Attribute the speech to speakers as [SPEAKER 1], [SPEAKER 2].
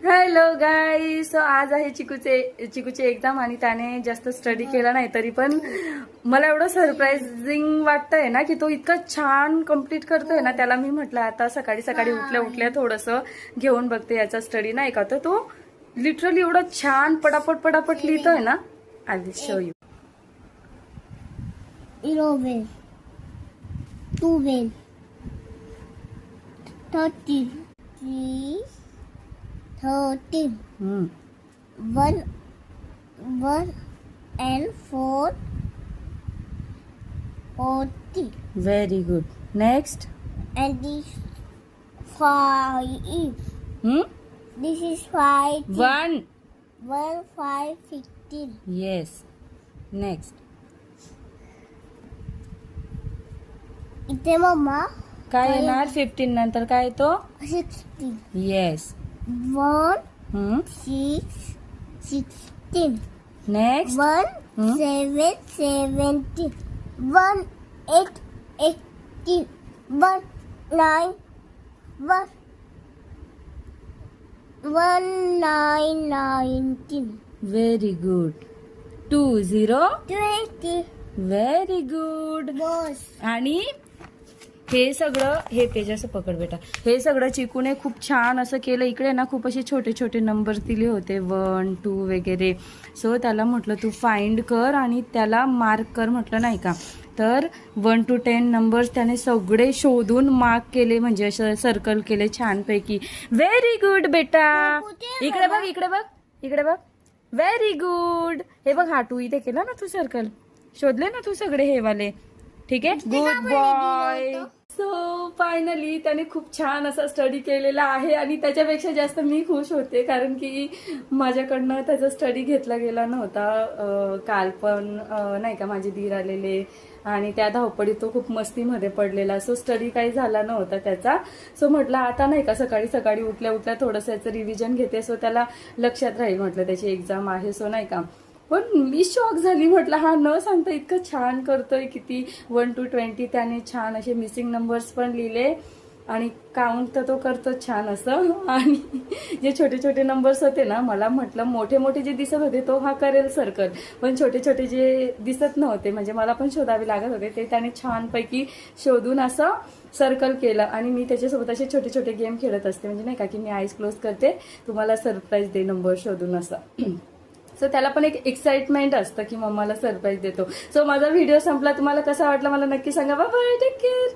[SPEAKER 1] Hello गाईस, so आज आहे चिकूची exam आणि त्याने जास्त स्टडी केला नाही तरी पण मला एवढं सरप्राइझिंग वाटतंय ना की तो इतका छान कम्प्लीट करतोय ना. त्याला मी म्हटलं आता सकाळी सकाळी उठल्या थोडंसं घेऊन बघते याचा स्टडी नाही का. तर तो लिटरली एवढं छान पटापट लिहितोय ना. I will show you.
[SPEAKER 2] 11, 12, 13, 13, 1 and 4, 40.
[SPEAKER 1] Very good. Next.
[SPEAKER 2] And this 5. This is 5.
[SPEAKER 1] 1.
[SPEAKER 2] 1, 5, 15.
[SPEAKER 1] Yes. Next.
[SPEAKER 2] इथे मम्मा
[SPEAKER 1] काय येणार 15 नंतर काय येतो?
[SPEAKER 2] 16.
[SPEAKER 1] Yes.
[SPEAKER 2] 1, 6, 16.
[SPEAKER 1] Next.
[SPEAKER 2] 1, 7, 17. 1, 8, 18. 1, 9, 1, 9, 19.
[SPEAKER 1] Very good. 2, 0.
[SPEAKER 2] 20.
[SPEAKER 1] Very good.
[SPEAKER 2] बस.
[SPEAKER 1] आणि हे सगळं, हे पेज असं पकड बेटा. हे सगळं चिकूने खूप छान असं केलं. इकडे ना खूप असे छोटे छोटे नंबर दिले होते 1, 2 वगैरे. सो त्याला म्हटलं तू फाइंड कर आणि त्याला मार्क कर म्हटलं नाही का. तर 1 to 10 नंबर्स त्याने सगळे शोधून मार्क केले, म्हणजे असं सर्कल केले छानपैकी. व्हेरी गुड बेटा. इकडे बघ इकडे बघ इकडे बघ. Very good. हे बघ हा 2 इथे केला ना तू सर्कल. शोधले ना तू सगळे हे वाले. ठीक आहे. Good boy. सो फायनली त्याने खूप छान असा स्टडी केलेला आहे आणि त्याच्यापेक्षा जास्त मी खुश होते कारण की माझ्याकडनं त्याचा स्टडी घेतला गेला नव्हता. काल पण नाही का माझे दीर आलेले आणि त्या धावपडीत तो खूप मस्तीमध्ये पडलेला. सो स्टडी काही झाला नव्हता त्याचा. सो म्हटलं आता नाही का सकाळी सकाळी उठल्या थोडंसं याचं रिव्हिजन घेते. सो त्याला लक्षात राहील म्हटलं त्याची एक्झाम आहे. सो नाही का. पण मी शॉक झाली. म्हटलं हा न सांगता इतकं छान करतोय. किती 1 to 20 त्याने छान असे मिसिंग नंबर्स पण लिहिले आणि काउंट तर तो करतो छान असं. आणि जे छोटे छोटे नंबर्स होते ना, मला म्हटलं मोठे मोठे जे दिसत होते तो हा करेल सर्कल, पण छोटे छोटे जे दिसत नव्हते म्हणजे मला पण शोधावे लागत होते ते त्याने छानपैकी शोधून असं सर्कल केलं. आणि मी त्याच्यासोबत असे छोटे छोटे गेम खेळत असते, म्हणजे नाही का की मी आईज क्लोज करते, तुम्हाला सरप्राईज दे नंबर शोधून असं. सो त्याला पण एक एक्साइटमेंट असतं की मम्माला सरप्राईज देतो. सो माझा व्हिडिओ संपला. तुम्हाला कसा वाटला मला नक्की सांगा. Bye bye. Take care.